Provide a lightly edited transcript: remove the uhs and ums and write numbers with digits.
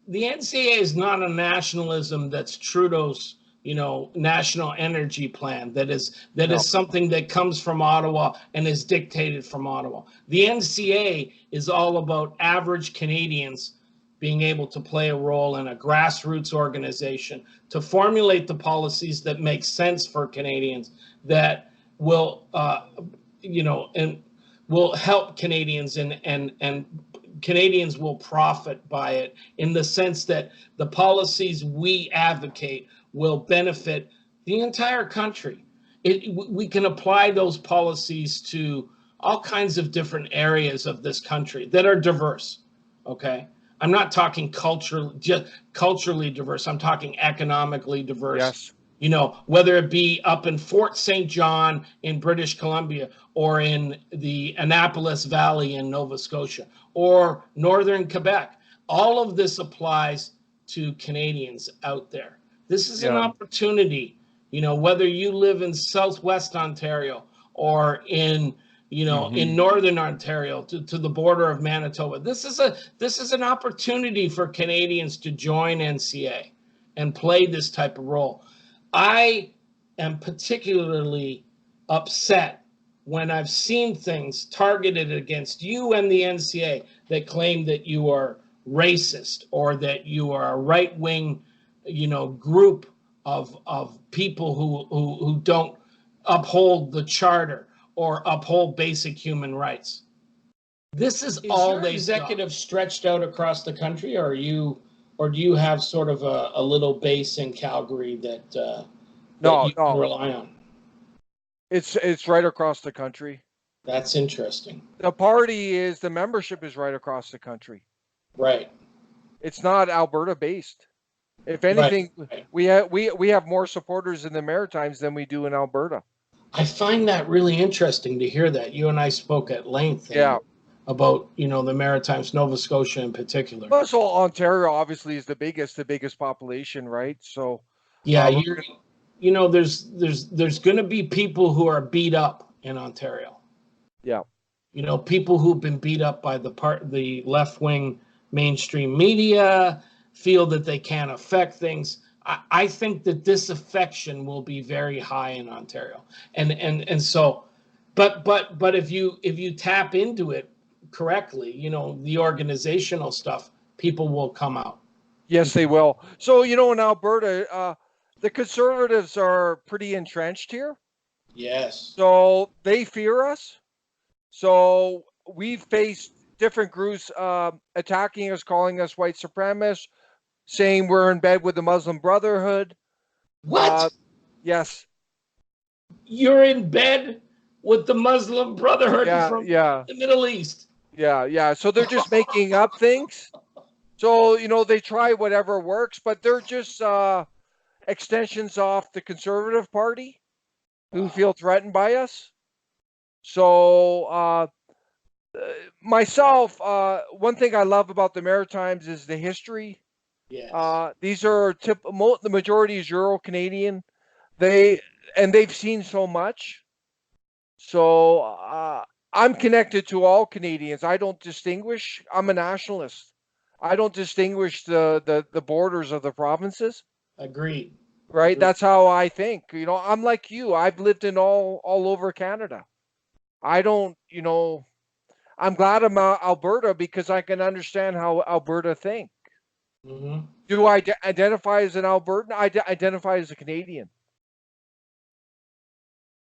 the NCA is not a nationalism that's Trudeau's, national energy plan. That is something that comes from Ottawa and is dictated from Ottawa. The NCA is all about average Canadians being able to play a role in a grassroots organization to formulate the policies that make sense for Canadians, that will, and will help Canadians, and Canadians will profit by it, in the sense that the policies we advocate will benefit the entire country. We can apply those policies to all kinds of different areas of this country that are diverse. Okay, I'm not talking just culturally diverse. I'm talking economically diverse. Yes. Whether it be up in Fort St. John in British Columbia, or in the Annapolis Valley in Nova Scotia, or northern Quebec, all of this applies to Canadians out there. This is an opportunity, whether you live in Southwest Ontario or in, in Northern Ontario to the border of Manitoba. This is an opportunity for Canadians to join NCA and play this type of role. I am particularly upset when I've seen things targeted against you and the NCA that claim that you are racist, or that you are a right-wing, group of people who don't uphold the charter or uphold basic human rights. This is all they executive stretched out across the country, or do you have sort of a little base in Calgary that you can rely on? It's right across the country. That's interesting. The membership is right across the country. Right. It's not Alberta based. If anything, right. we have more supporters in the Maritimes than we do in Alberta. I find that really interesting to hear that. You and I spoke at length about, the Maritimes, Nova Scotia in particular. Well, so Ontario obviously is the biggest population, right? So yeah, there's going to be people who are beat up in Ontario. Yeah. People who've been beat up by the left-wing mainstream media, feel that they can't affect things. I think that disaffection will be very high in Ontario, and so, but if you tap into it correctly, the organizational stuff, people will come out. Yes, they will. So in Alberta, the Conservatives are pretty entrenched here. Yes. So they fear us. So we've faced different groups attacking us, calling us white supremacists, saying we're in bed with the Muslim Brotherhood. What? Yes. You're in bed with the Muslim Brotherhood from the Middle East. Yeah. So they're just making up things. So, they try whatever works, but they're just extensions off the Conservative Party who feel threatened by us. So myself, one thing I love about the Maritimes is the history. Yes. These are the majority is Euro-Canadian. They've seen so much. So I'm connected to all Canadians. I don't distinguish. I'm a nationalist. I don't distinguish the borders of the provinces. Agreed. Right? Agreed. That's how I think. I'm like you. I've lived in all over Canada. I don't, I'm glad I'm Alberta because I can understand how Alberta think. Mm-hmm. Do I identify as an Albertan? I identify as a Canadian.